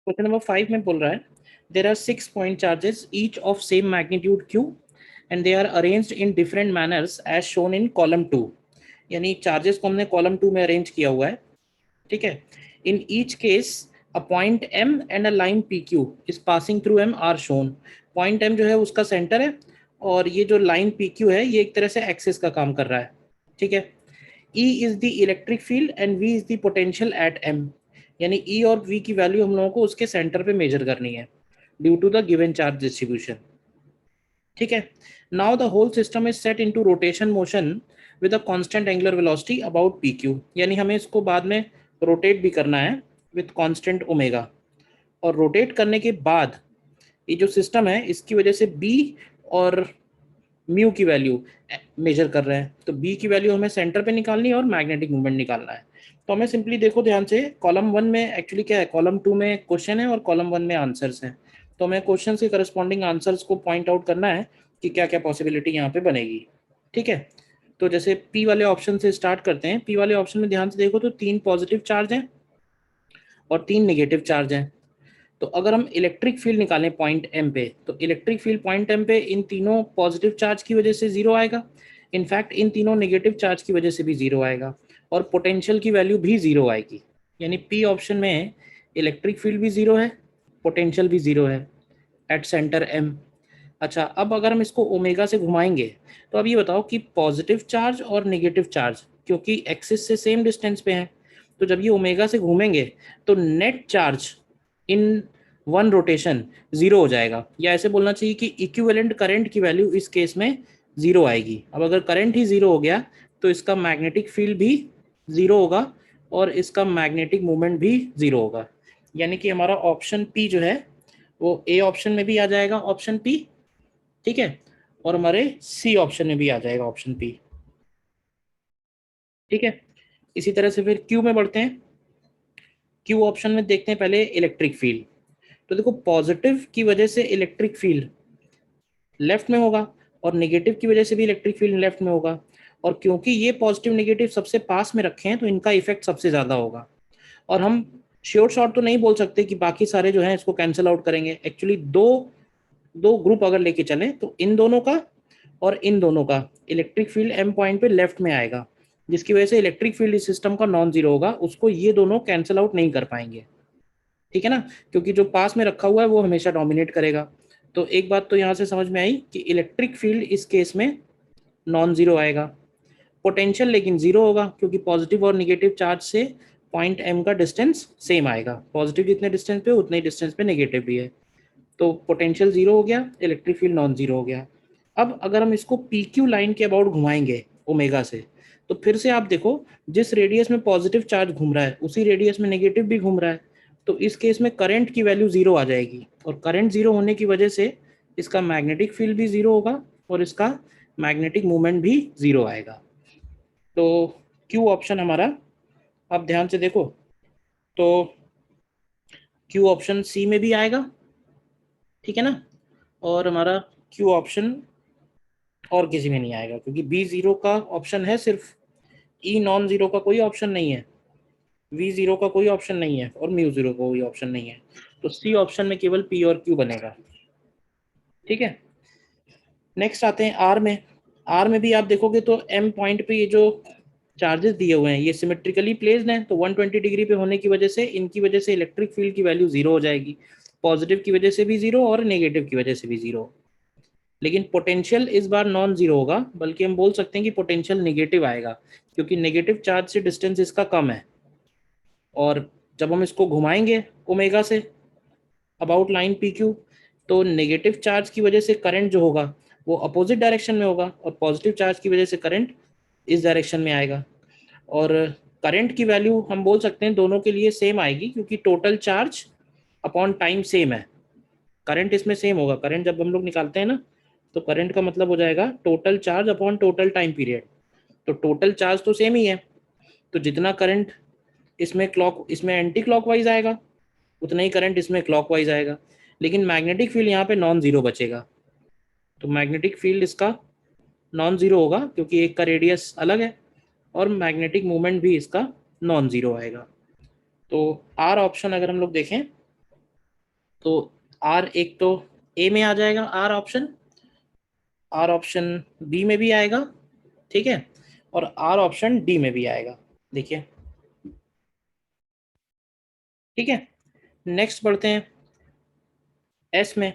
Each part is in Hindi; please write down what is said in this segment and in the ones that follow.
क्वेश्चन नंबर 5 में बोल रहा है there are 6 point charges each of same magnitude q and they are arranged in different manners as shown in column 2। यानी चार्जेस को हमने कॉलम 2 में अरेंज किया हुआ है, ठीक है। In each case a point M and a line P Q is passing through M are shown. Point M जो है उसका सेंटर है और ये जो लाइन पी क्यू है ये एक तरह से एक्सिस का काम कर रहा है, ठीक है। E is the electric field and V is the potential at M। यानी E और V की वैल्यू हम लोगों को उसके सेंटर पे मेजर करनी है due to the given charge distribution, ठीक है। Now the whole system is set into rotation motion with a constant angular velocity about PQ। यानी हमें इसको बाद में रोटेट भी करना है विद कांस्टेंट ओमेगा, और रोटेट करने के बाद ये जो सिस्टम है इसकी वजह से B और म्यू की वैल्यू मेजर कर रहे हैं। तो बी की वैल्यू हमें सेंटर पे निकालनी है और मैग्नेटिक मूवमेंट निकालना है। तो हमें सिंपली देखो ध्यान से, कॉलम 1 में एक्चुअली क्या है, कॉलम 2 में क्वेश्चन है और कॉलम 1 में आंसर्स हैं। तो हमें क्वेश्चन के करस्पॉन्डिंग आंसर्स को पॉइंट आउट करना है कि क्या क्या पॉसिबिलिटी यहाँ पे बनेगी, ठीक है। तो जैसे पी वाले ऑप्शन से स्टार्ट करते हैं। पी वाले ऑप्शन में ध्यान से देखो तो 3 पॉजिटिव चार्ज हैं और 3 नेगेटिव चार्ज हैं। तो अगर हम इलेक्ट्रिक फील्ड निकालें पॉइंट एम पे, तो इलेक्ट्रिक फील्ड पॉइंट एम पे इन तीनों पॉजिटिव चार्ज की वजह से जीरो आएगा, इनफैक्ट इन तीनों नेगेटिव चार्ज की वजह से भी जीरो आएगा, और पोटेंशियल की वैल्यू भी जीरो आएगी। यानी पी ऑप्शन में इलेक्ट्रिक फील्ड भी जीरो है, पोटेंशियल भी जीरो है एट सेंटर एम। अच्छा, अब अगर हम इसको ओमेगा से घुमाएंगे तो अब ये बताओ कि पॉजिटिव चार्ज और नेगेटिव चार्ज क्योंकि एक्सिस से सेम डिस्टेंस पे हैं, तो जब ये ओमेगा से घूमेंगे तो net charge in one rotation zero हो जाएगा, या ऐसे बोलना चाहिए कि इक्विवेलेंट करंट की वैल्यू इस केस में जीरो आएगी। अब अगर करंट ही जीरो हो गया तो इसका मैग्नेटिक फील्ड भी जीरो होगा और इसका मैग्नेटिक मूवमेंट भी जीरो होगा। यानी कि हमारा ऑप्शन पी जो है वो ए ऑप्शन में भी आ जाएगा, ऑप्शन पी, ठीक है, और हमारे सी ऑप्शन में भी आ जाएगा ऑप्शन पी, ठीक है। इसी तरह से फिर क्यू में बढ़ते हैं। क्यू ऑप्शन में देखते हैं पहले इलेक्ट्रिक फील्ड। तो देखो पॉजिटिव की वजह से इलेक्ट्रिक फील्ड लेफ्ट में होगा और नेगेटिव की वजह से भी इलेक्ट्रिक फील्ड लेफ्ट में होगा, और क्योंकि ये पॉजिटिव नेगेटिव सबसे पास में रखे हैं तो इनका इफेक्ट सबसे ज़्यादा होगा। और हम श्योर शॉट तो नहीं बोल सकते कि बाकी सारे जो हैं इसको कैंसिल आउट करेंगे। एक्चुअली दो दो ग्रुप अगर लेके चलें तो इन दोनों का और इन दोनों का इलेक्ट्रिक फील्ड एम पॉइंट पे लेफ्ट में आएगा, जिसकी वजह से इलेक्ट्रिक फील्ड इस सिस्टम का नॉन जीरो होगा, उसको ये दोनों कैंसिल आउट नहीं कर पाएंगे, ठीक है ना, क्योंकि जो पास में रखा हुआ है वो हमेशा डोमिनेट करेगा। तो एक बात तो यहाँ से समझ में आई कि इलेक्ट्रिक फील्ड इस केस में नॉन जीरो आएगा। पोटेंशियल लेकिन जीरो होगा क्योंकि पॉजिटिव और निगेटिव चार्ज से पॉइंट एम का डिस्टेंस सेम आएगा, पॉजिटिव जितने डिस्टेंस पे उतने ही डिस्टेंस पे नेगेटिव भी है। तो पोटेंशियल जीरो हो गया, इलेक्ट्रिक फील्ड नॉन जीरो हो गया। अब अगर हम इसको पी क्यू लाइन के अबाउट घुमाएंगे ओमेगा से, तो फिर से आप देखो जिस रेडियस में पॉजिटिव चार्ज घूम रहा है उसी रेडियस में नेगेटिव भी घूम रहा है। तो इस केस में करंट की वैल्यू जीरो आ जाएगी, और करंट जीरो होने की वजह से इसका मैग्नेटिक फील्ड भी जीरो होगा और इसका मैग्नेटिक मूवमेंट भी जीरो आएगा। तो क्यू ऑप्शन हमारा, आप ध्यान से देखो तो क्यू ऑप्शन सी में भी आएगा, ठीक है ना, और हमारा क्यू ऑप्शन और किसी में नहीं आएगा क्योंकि बी जीरो का ऑप्शन है सिर्फ, ई नॉन जीरो का कोई ऑप्शन नहीं है, वी जीरो का कोई ऑप्शन नहीं है और म्यू जीरो का कोई ऑप्शन नहीं है। तो सी ऑप्शन में केवल पी और क्यू बनेगा, ठीक है। नेक्स्ट आते हैं आर में। आर में भी आप देखोगे तो एम पॉइंट पे ये जो चार्जेस दिए हुए हैं ये सिमेट्रिकली प्लेस्ड हैं, तो 120 डिग्री पे होने की वजह से इनकी वजह से इलेक्ट्रिक फील्ड की वैल्यू जीरो हो जाएगी, पॉजिटिव की वजह से भी जीरो और नेगेटिव की वजह से भी जीरो। लेकिन पोटेंशियल इस बार नॉन जीरो होगा, बल्कि हम बोल सकते हैं कि पोटेंशियल नेगेटिव आएगा क्योंकि नेगेटिव चार्ज से डिस्टेंस इसका कम है, और जब हम इसको घुमाएंगे omega say about line P Q, तो नेगेटिव चार्ज की वजह से करंट जो होगा वो अपोजिट डायरेक्शन में होगा और पॉजिटिव चार्ज की वजह से करंट इस डायरेक्शन में आएगा। और करंट की वैल्यू हम बोल सकते हैं दोनों के लिए सेम आएगी क्योंकि total charge upon time same है। करंट इसमें सेम होगा, करंट जब हम लोग निकालते हैं ना तो करंट का मतलब हो जाएगा total charge upon total time period. तो टोटल चार्ज तो सेम ही है, तो जितना करंट इसमें एंटी क्लॉकवाइज आएगा उतना ही करंट इसमें क्लॉकवाइज आएगा, लेकिन मैग्नेटिक फील्ड यहाँ पे नॉन जीरो बचेगा। तो मैग्नेटिक फील्ड इसका नॉन जीरो होगा क्योंकि एक का रेडियस अलग है और मैग्नेटिक मूवमेंट भी इसका नॉन जीरो आएगा। तो आर ऑप्शन अगर हम लोग देखें तो आर एक तो ए में आ जाएगा, आर ऑप्शन बी में भी आएगा, ठीक है, और आर ऑप्शन डी में भी आएगा। देखिए, ठीक है। नेक्स्ट बढ़ते हैं एस में।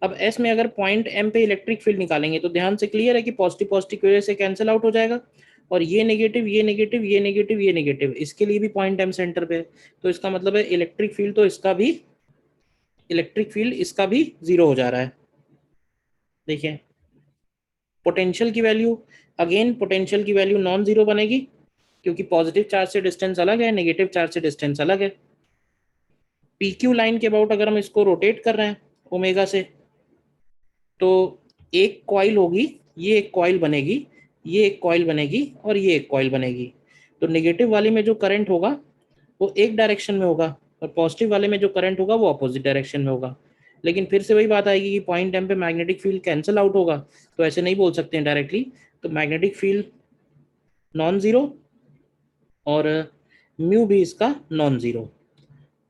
अब एस में अगर पॉइंट एम पे इलेक्ट्रिक फील्ड निकालेंगे तो ध्यान से क्लियर है कि पॉजिटिव पॉजिटिव की वजह से कैंसिल आउट हो जाएगा, और ये नेगेटिव ये नेगेटिव ये नेगेटिव ये नेगेटिव, इसके लिए भी पॉइंट एम सेंटर पे है, तो इसका मतलब है इलेक्ट्रिक फील्ड इसका भी जीरो हो जा रहा है। देखिए, पोटेंशियल की वैल्यू, अगेन पोटेंशियल की वैल्यू नॉन जीरो बनेगी, क्योंकि पॉजिटिव चार्ज से डिस्टेंस अलग है, नेगेटिव चार्ज से डिस्टेंस अलग है। पी क्यू लाइन के अबाउट अगर हम इसको रोटेट कर रहे हैं ओमेगा से, तो एक कॉइल होगी, ये एक कॉइल बनेगी, ये एक कॉइल बनेगी, और ये एक कॉइल बनेगी। तो नेगेटिव वाले में जो करंट होगा वो एक डायरेक्शन में होगा, और पॉजिटिव वाले में जो करंट होगा वो अपोजिट डायरेक्शन में होगा। लेकिन फिर से वही बात आएगी कि पॉइंट एम पे मैग्नेटिक फील्ड कैंसिल आउट होगा, तो ऐसे नहीं बोल सकते हैं डायरेक्टली। तो मैग्नेटिक फील्ड नॉन जीरो, और म्यू भी इसका नॉन जीरो,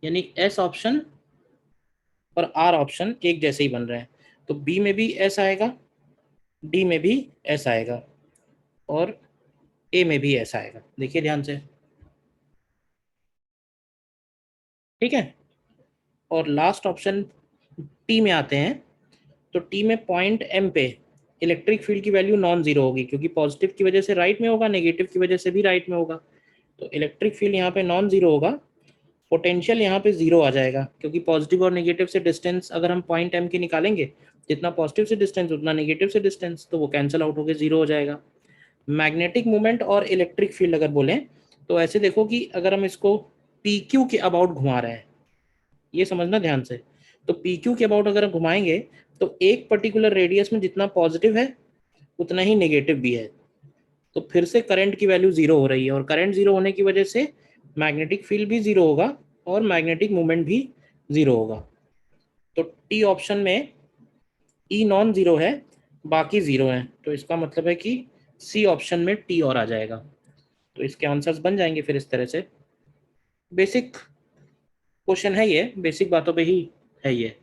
यानी एस ऑप्शन और आर ऑप्शन एक जैसे ही बन रहे हैं। तो बी में भी एस आएगा, डी में भी एस आएगा, और ए में भी एस आएगा। देखिए ध्यान से, ठीक है। और लास्ट ऑप्शन टी में आते हैं। तो टी में पॉइंट एम पे इलेक्ट्रिक फील्ड की वैल्यू नॉन जीरो होगी, क्योंकि पॉजिटिव की वजह से राइट में होगा, नेगेटिव की वजह से भी राइट में होगा। तो इलेक्ट्रिक फील्ड यहाँ पे नॉन जीरो होगा, पोटेंशियल यहाँ पे जीरो आ जाएगा, क्योंकि पॉजिटिव और नेगेटिव से डिस्टेंस अगर हम पॉइंट एम के निकालेंगे, जितना पॉजिटिव से डिस्टेंस उतना नेगेटिव से डिस्टेंस, तो वो कैंसिल आउट होकर जीरो हो जाएगा। मैग्नेटिक मूवमेंट और इलेक्ट्रिक फील्ड अगर बोलें तो ऐसे देखो कि अगर हम इसको पी क्यू के अबाउट घुमा रहे हैं, ये समझना ध्यान से, तो पी क्यू के अबाउट अगर घुमाएंगे तो एक पर्टिकुलर रेडियस में जितना पॉजिटिव है उतना ही नेगेटिव भी है, तो फिर से करंट की वैल्यू जीरो हो रही है, और करंट जीरो होने की वजह से मैग्नेटिक फील्ड भी जीरो होगा और मैग्नेटिक मूवमेंट भी जीरो होगा। तो टी ऑप्शन में ई नॉन जीरो है, बाकी जीरो है, तो इसका मतलब है कि सी ऑप्शन में टी और आ जाएगा। तो इसके आंसर्स बन जाएंगे फिर इस तरह से। बेसिक क्वेश्चन है ये, बेसिक बातों पे ही है ये।